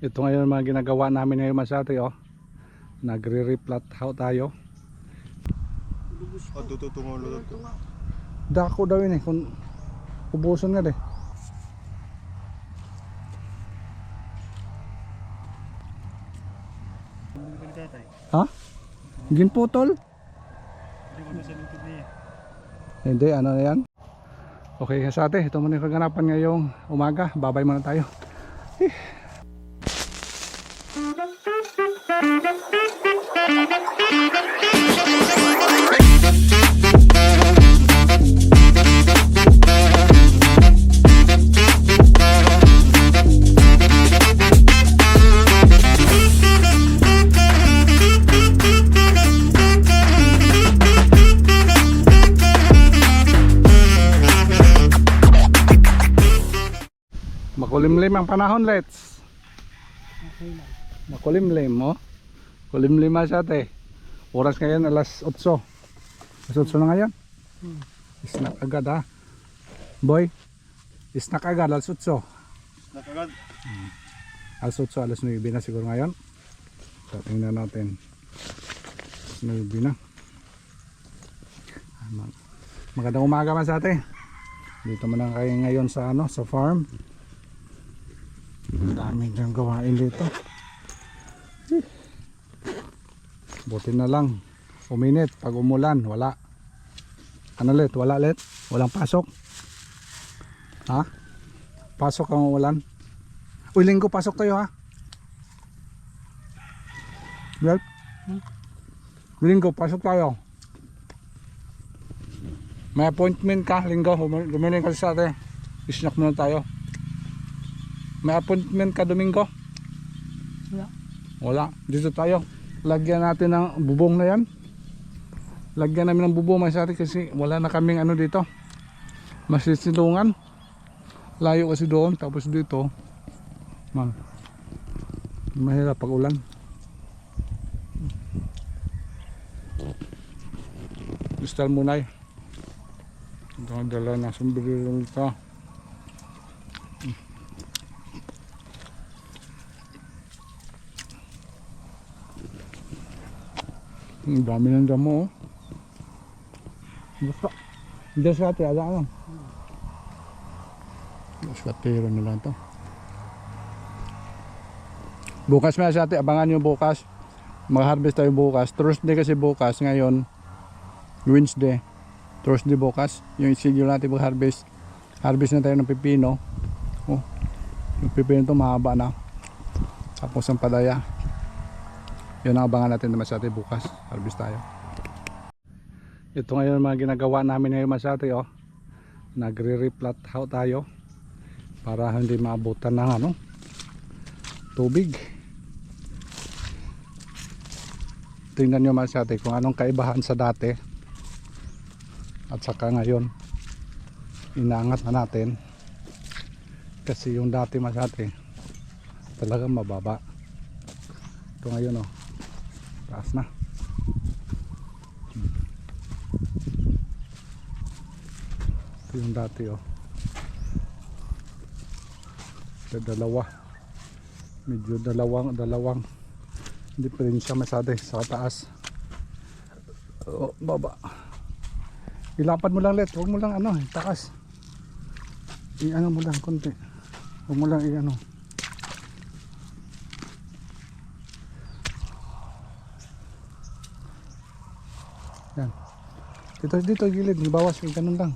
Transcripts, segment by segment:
Ito ngayon mga ginagawa namin ngayon masate, oh. Nagre-replat how tayo. Dako daw yun eh, kung ubuson nga deh. Ha? Ginputol? Hindi, ano na yan? Okay kasate, ito muna yung kaganapan ngayong umaga. Babay muna tayo. Makulimlim ang panahon, let's. Makulimlim, oh. Kulimlim masyate. Oras ngayon alas 8. Alas 8 na ngayon. Snack agad ha. Boy, snack agad alas 8. Snack agad. Alas 8, alas 9 na siguro ngayon. So, tingnan natin. Alas 9 na. Magandang umaga masyate. Dito mo na kayo ngayon sa ano, sa farm. Daming dyan gawain dito. Buti na lang uminit. Pag umulan wala. Ano let? Wala let? Walang pasok. Ha? Pasok ang ulan. Uy, linggo pasok tayo ha. Well, linggo pasok tayo. May appointment ka linggo. Gumiling ka sa atin. Snack muna tayo. May appointment ka Domingo? Wala. Wala. Dito tayo. Lagyan natin ng bubong na yan. Lagyan namin ng bubong masari kasi wala na kaming ano dito. Masisilungan. Layo kasi doon. Tapos dito mahirap pag ulan. Kristal munay. Ito dala na sombrero nito. Ang dami ng damo, oh. Basta hindi sa ate, ada lang. Skatero nila ito. Bukas mga sa ate, abangan nyo bukas. Mag-harvest tayo bukas. Thursday kasi bukas, ngayon Wednesday. Thursday bukas, yung schedule natin mag-harvest. Harvest na tayo ng pipino. Oh, yung pipino ito mahaba na. Tapos ang padaya. Yun ang abangan natin naman sa atin bukas. Harvest tayo. Ito ngayon mga ginagawa namin ngayon masate, oh. Nagre-replat how tayo para hindi maabutan ng ano, tubig. Tingnan nyo masate kung anong kaibahan sa dati at saka ngayon. Inaangat na natin kasi yung dati masate talagang mababa. Ito ngayon, oh, taas na. Ito yung dati, oh. Dalawa. Medyo dalawang diferensya masyado sa taas. Oh, baba. Ilapad mo lang let, huwag mo lang ano, taas. I-ano mo lang konti. Huwag mo lang i-ano. Yan. Dito gilid, bawas yung ganun lang.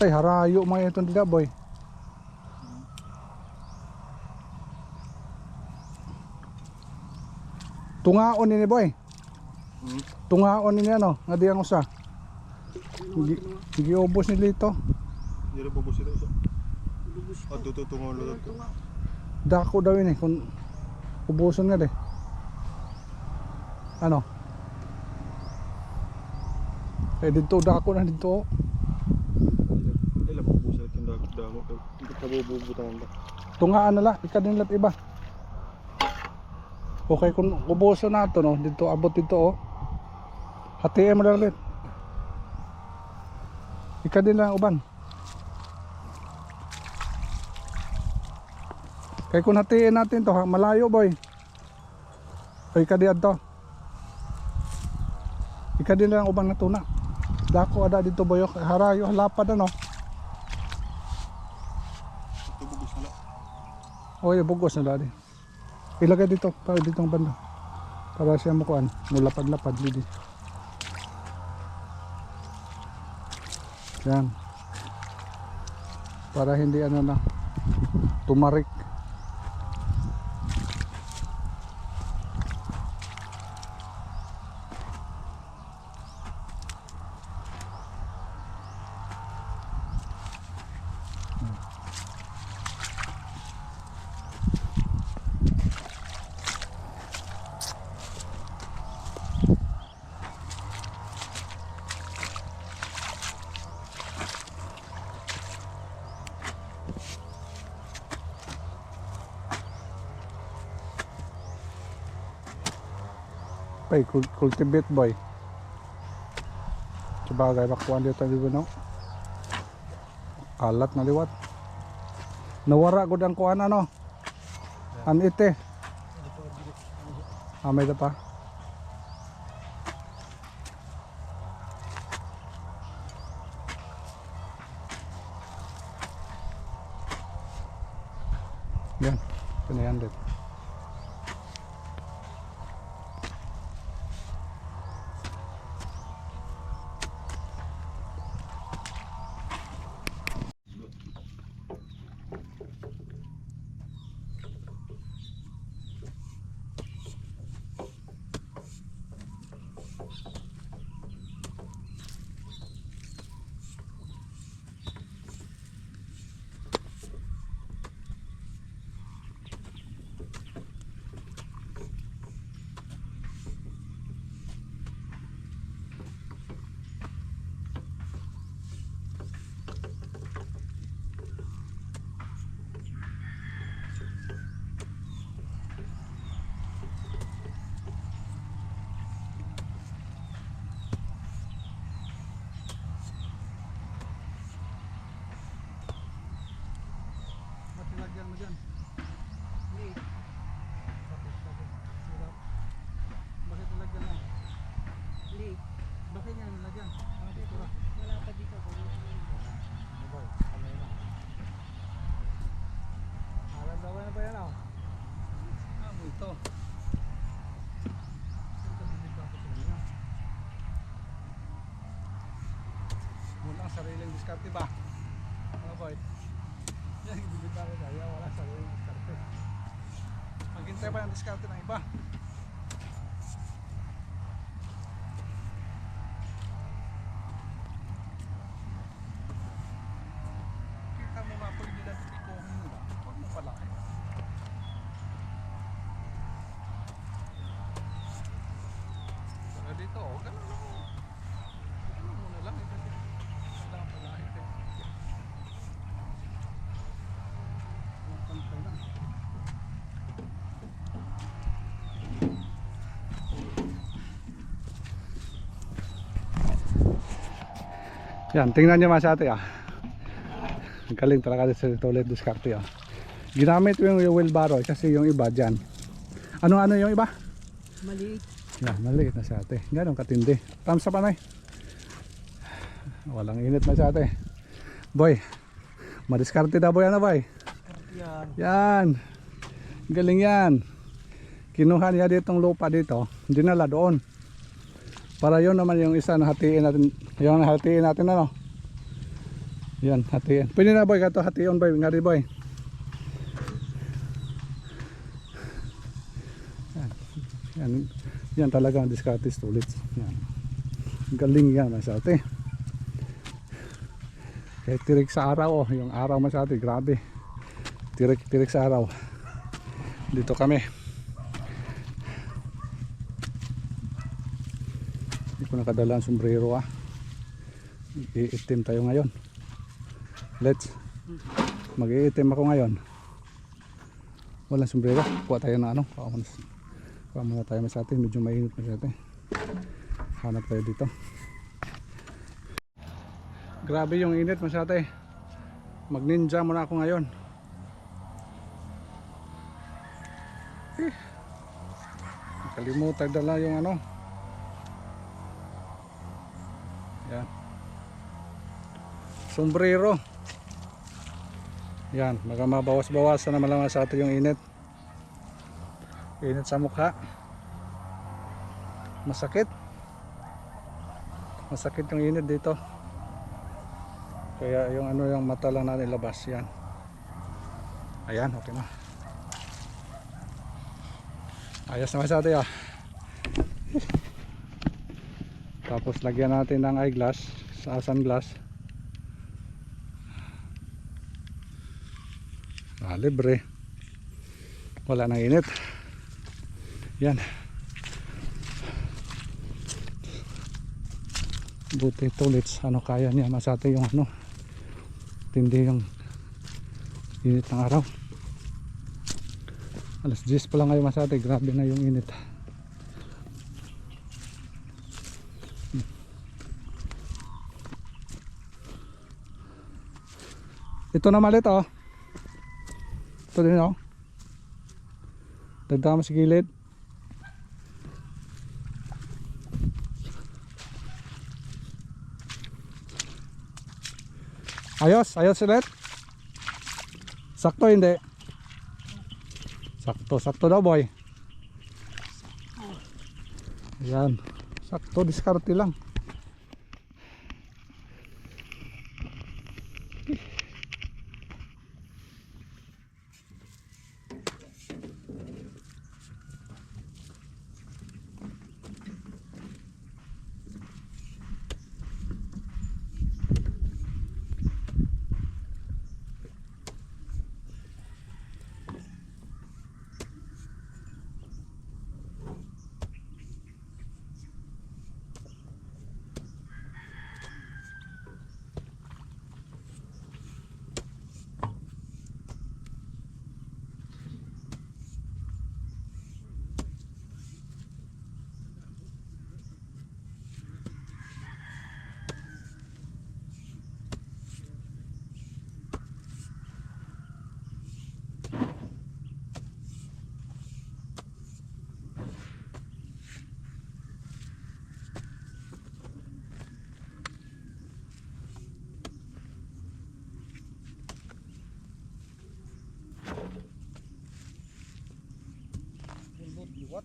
Tay, harayo mga itong dila boy. Tungaon ini boy. Tungaon ini ano, nga di ang usa. Giubos ni lito. Dili bubos ito usa. Adto tungaon lang to. Dako daw ini kung ubuson nga deh. Ano? Eh dito dako na dito. Ila bubos ito damo kay hindi ka bububutan ba. Tungaan na la, ikadin lat iba. Okay kung ubuson nato no, dito abot dito oh. Hatiin mo lang ulit. Ikadin lang uban. Kaya kung hatiin natin to, malayo boy. Ay kadiad to. Ikadi na lang ubang natuna. Dako ada dito boy, harayo lapad ano. Ito bugos na. Oy, bugos na dali. Ilagay dito, para dito ang banda. Para siya makuan, mulapad-lapad dito. Yan. Para hindi ano na tumarik. Pay, cultivate boy. Sabagay, bakuan dito di ba no? Kalat na liwat. Nawara gud ang kuan ano? Anite. May da pa. Yan, pinayan din. Lagyan mo dyan. Bakit nilagyan mo? Bakit nga nilagyan? Wala pa dito. Alam na ba yan oh? Ito. Muna ang sariling diskarte ba? Ano boy? Yan, ibibita ko tayo. Wala sariling diskarte. Maghintay pa ng diskarte ng iba. Kita mo nga pag nila titikohin nila. Huwag mo palaki. Saka dito, oh, ganun lang. Ganun muna lang. Kasi wala palaki. Pantay lang. Yan, tingnan nyo mga sa ate ah. Ang galing talaga sa toilet diskarte ah. Ginamit ko yung wheelbarrow kasi yung iba dyan. Ano yung iba? Maliit. Yan, maliit na sa ate. Ganun katindi. Thumbs up anay. Walang init na sa ate. Boy, madiskarte na boy, ano boy? Yan. Yan. Galing yan. Kinuha niya ditong lupa dito. Dinala doon. Para yun naman yung isa na hatiin natin. Yung hatiin natin ano. Yan, hatiin. Pwede na boy, kato hation boy. Ngari boy. Yan. Yan, yan talaga ang discardis ulit. Yan. Galing yan masate. Kahit tirik sa araw oh. Yung araw masate, grabe. Tirik sa araw. Dito kami. Hindi ko nakadala ang sombrero ah. Iitim tayo ngayon. Mag-iitim ako ngayon. Walang sombrero. Kuha tayo na ano. Kuha muna tayo masate. Medyo mainit masate. Hanap tayo dito. Grabe yung init masate. Mag ninja muna ako ngayon. Kalimutan dala yung ano. Yan. Sombrero. Yan, baka mabawas-bawasan naman lang sa atin yung init. Init sa mukha. Masakit. Masakit yung init dito. Kaya yung ano, yung mata lang natin ilabas. Yan. Ayan, okay na. Ayos naman sa atin ah. Tapos lagyan natin ng eyeglass sa sunglass. Libre. Wala nang init. Yan. Buti tulits. Ano kaya niya masate yung ano. Tindi yung init ng araw. Alas 10 pa lang ngayon masate. Grabe na yung init. Ito na malit oh. Ito din oh. Dagdagan mo sa gilid. Ayos, ayos ulit. Sakto hindi. Sakto, sakto daw boy. Ayan. Sakto, diskarte lang. What?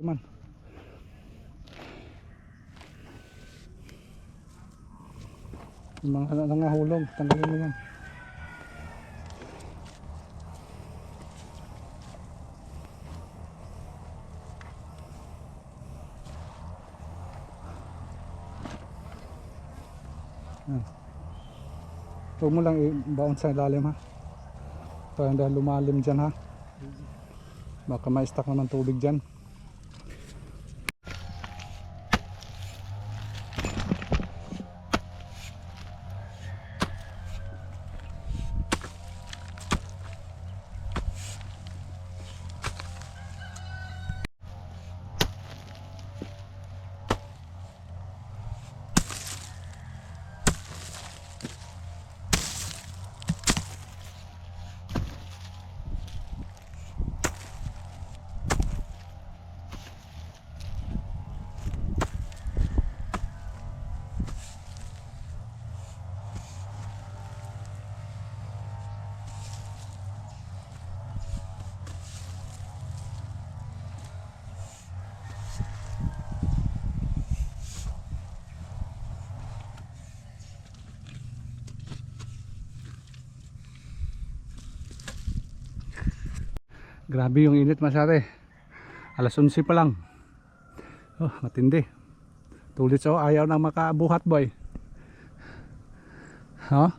Man. Yung mga nangahulog, tanggalin mo yan. Huwag mo lang i-bounce sa ilalim ha. Parang dahil lumalim dyan ha. Baka ma-stuck naman tubig dyan. Grabe yung init masyari. Alas 11 pa lang. Oh, matindi. Tulit so ayaw nang makabuhat boy. Ha?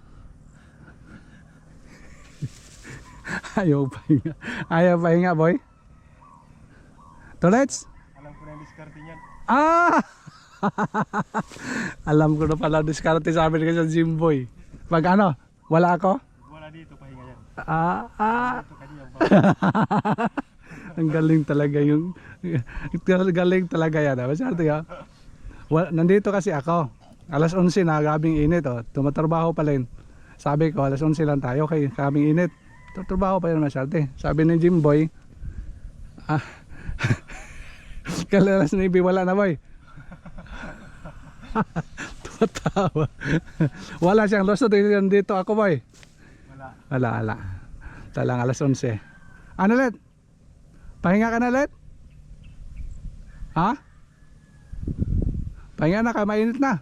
Ayaw pahinga. Ayaw pahinga boy. Tulits? Alam ko na yung diskarte niyan. Ah! Alam ko na pala diskarte sa amin kasi sa gym boy. Pag ano, wala ako? Wala dito, pahinga yan. Ito kanina. Ang galing talaga yung galing talaga yan. Masyado yan. Nandito kasi ako. Alas 11 na, grabing init. Oh. Tumatrabaho pa rin. Sabi ko, alas 11 lang tayo. Okay, grabing init. Tumatrabaho pa rin masyado. Sabi ni Jimboy, kalalas na wala na boy. Tumatawa. Wala siyang loso dito ako boy. Wala. Talang alas 11. Ano let? Pahinga ka na let? Ha? Pahinga na ka, mainit na.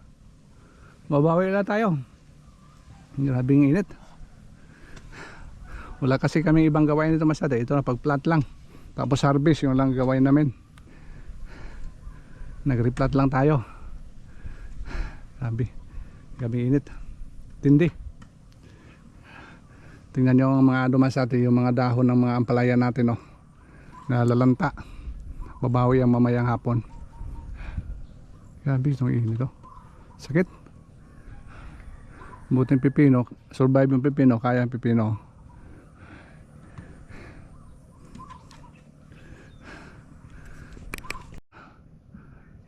Mabawi na tayo. Grabing init. Wala kasi kami ibang gawain dito masyado. Ito na pag-plant lang. Tapos harvest yung lang gawain namin. Nag-replant lang tayo. Gabi init. Tindi. Tingnan nyo ang mga dumasati, yung mga dahon ng mga ampalaya natin, oh. Nalalanta. Babawi ang mamayang hapon. Grabe itong init, oh. Sakit. Buti yung pipino. Survive yung pipino. Kaya yung pipino.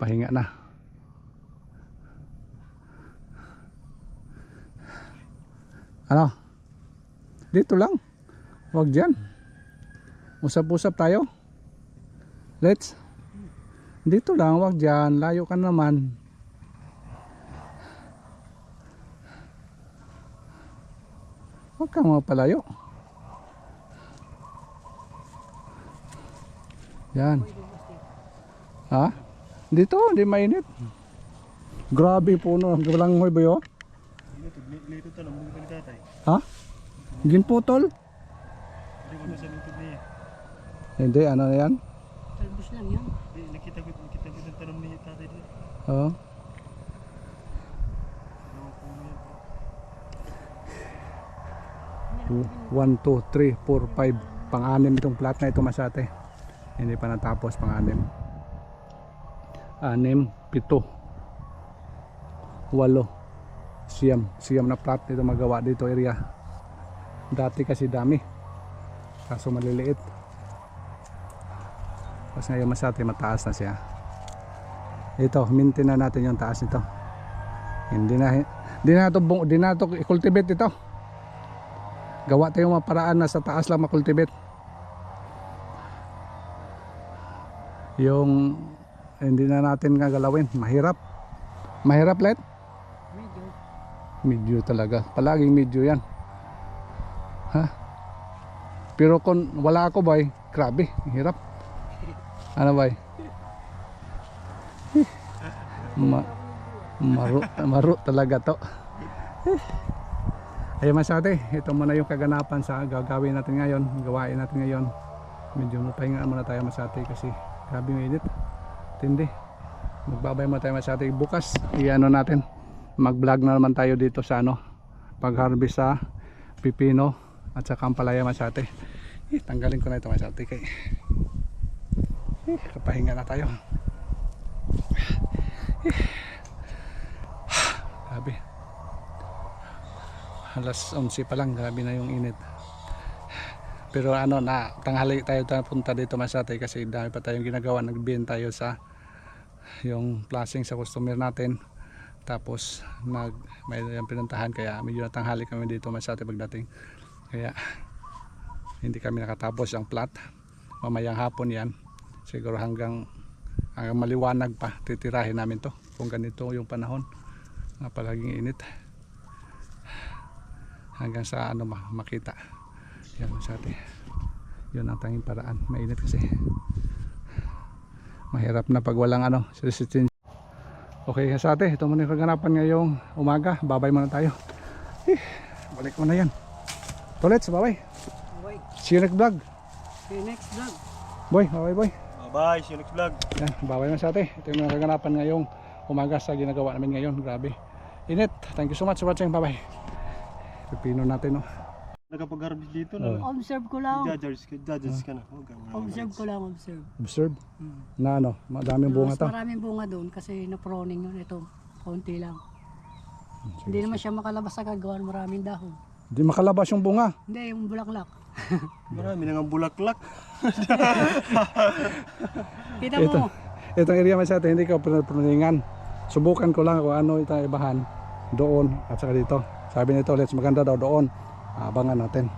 Pahinga na. Ano? Dito lang. Huwag dyan. Usap-usap tayo. Let's. Dito lang. Huwag dyan. Layo ka naman. Huwag kang mapalayo. Yan. Ha? Dito, hindi mainit. Grabe puno. Walang hoy ba yun? Lito to, namuha ni tatay. Ha? Ginputol? Hindi ko sa lutod niya. Hindi, ano na yan? Talbos lang yan. Nakita ko yung tanong ni tatay dito. Oo. One, two, three, four, five. Pang-anim itong plat na ito masate. Hindi pa natapos pang-anim. 6, 7, 8, 9 na plat dito magawa dito area. Dati kasi dami. Kaso maliliit. Tapos ngayon masate mataas na siya. Ito, maintain na natin yung taas nito. Hindi na ito i-cultivate ito. Gawa tayong mga paraan na sa taas lang makultivate. Yung hindi na natin gagalawin, mahirap. Mahirap let? Medyo talaga. Palaging medyo yan. Ha? Pero kung wala ako boy, grabe, hirap. Ano boy? Maro talaga to. Ayun masate, ito muna yung kaganapan sa gagawin natin ngayon, gawain natin ngayon. Medyo mapahingaan muna tayo masate kasi grabe yung init. Tindi. Magbabay muna tayo masate. Bukas, i-ano natin, mag-vlog na naman tayo dito sa ano, pag-harvest sa pipino at sa kampalaya masate. Tanggalin ko na ito masate kay kapahinga na tayo. Grabe. Alas 11 pa lang, grabe na yung init. Pero ano na, tanghali tayo punta dito masate kasi dami pa tayong ginagawa. Nagbihin tayo sa yung flashing sa customer natin. Tapos may pinuntahan kaya medyo natanghali kami dito masate pagdating. Kaya hindi kami nakatapos ang plat. Mamayang hapon yan. Siguro hanggang maliwanag pa titirahin namin to kung ganito yung panahon. Palaging init. Hanggang sa ano makita. Yan masate. Yun ang tanging paraan. Mainit kasi. Mahirap na pag walang ano, resistance. Okay kasate, ito muna yung kaganapan ngayong umaga. Babay muna tayo. Balik mo na yan. Tolets, babay. See you next vlog. See you next vlog. Boy, bye boy. Bye, see you next vlog. Yan, bawal na sa ate. Ito yung mga kaganapan ngayong umaga sa ginagawa namin ngayon. Grabe. Init. Thank you so much for watching. Bye bye. Pipino natin, no. Nakapag-harvest dito Oh. na. Observe ko lang. Judges ka na. Huwag kang Observe ko lang, observe. Observe. Hmm. Na ano, madaming bunga Mas to. maraming bunga doon kasi na-proning yun. Ito, konti lang. Sige, Hindi naman siya makalabas agad gawa ng maraming dahon. Di makalabas yung bunga. Hindi, yung bulaklak. Marami na nga bulaklak. Kita Ito. mo, Itong area man sa atin, hindi ko pruningan. Subukan ko lang kung ano itong ibahan doon at saka dito. Sabi nito, let's maganda daw doon. Abangan natin.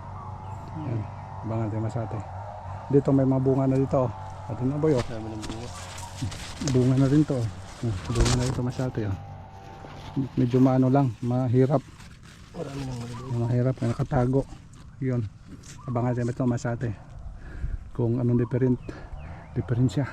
Yan. Abangan natin mas ate. Dito may mga bunga na dito. At na boy, oh. Dami ng bunga. Bunga na rin to. Bunga na dito mas ate. Oh. Medyo maano lang, mahirap. Marami ng maliliit. Mahirap, nakatago. Yun. Abangan natin ito mas ate. Kung anong diferensya.